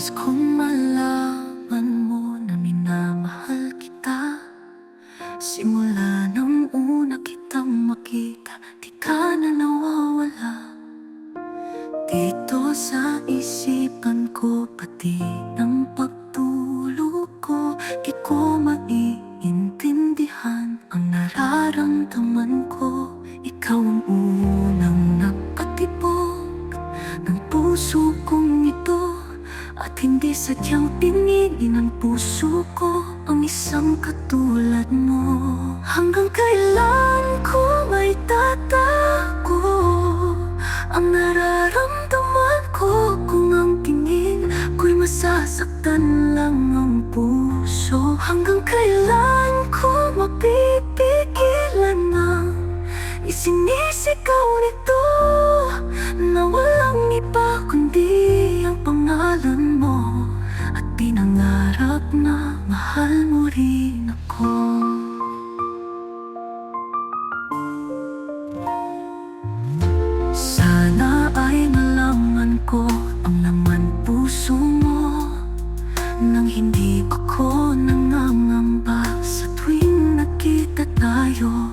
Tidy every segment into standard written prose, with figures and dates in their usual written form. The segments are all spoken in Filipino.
Nais kong malaman mo na minamahal kita. Simula nung una kitang makita, di ka na nawawala. Dito sa isipan ko, pati ng pagtulog ko, di ko maiintindihan ang nararamdaman ko. Ikaw ang unang nakatibok ng puso kong ito, at hindi sadyang pinili ng puso ko ang isang katulad mo. Hanggang kailan ko may tatago ang nararamdaman ko, kung ang tingin ko'y masasaktan lang ang puso? Hanggang kailan ko mapipigilan ng isinisigaw nito, na walang iba kundi ang pangalan mo, at pinangarap na mahal mo rin ako. Sana ay malaman ko ang laman puso mo, nang hindi ako nangangamba sa tuwing nakita tayo.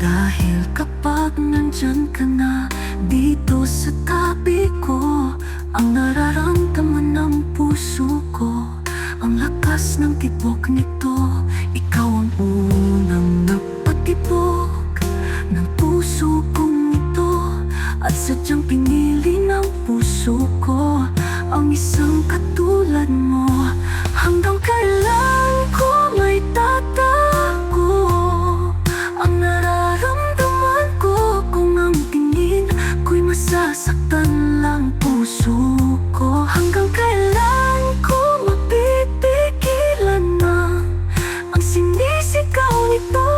Dahil kapag nandyan ka na dito sa tabi ko, ang nararamdaman ng puso ko, ang lakas ng tibok nito. Ikaw ang unang napatibok ng puso kong ito, at sadyang pinili ng puso ko ang isang katulad mo. Hanggang kailan ko may tatago ang nararamdaman ko, kung ang tingin ko'y masasaktan lang puso ko? Hanggang kailan ko mapipigilan na ang sinisigaw nito,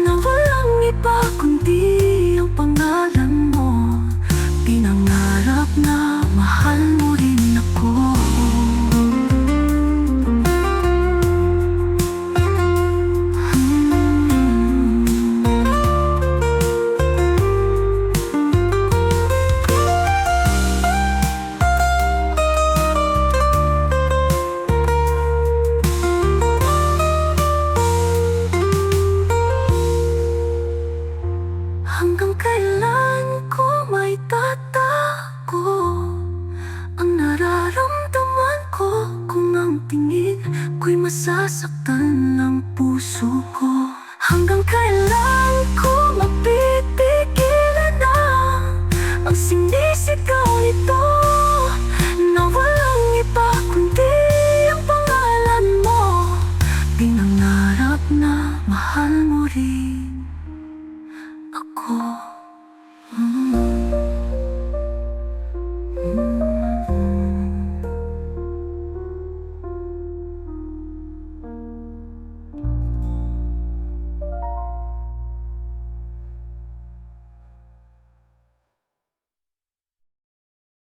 na walang iba kundi ang pangalan mo? Pinangarap na mahal mo rin ako. Hanggang kailan ko may tatago ang nararamdaman ko, kung ang tingin ko'y masasaktan ng puso ko? Hanggang kailan ko mapipigilan na ang sinisigaw nito,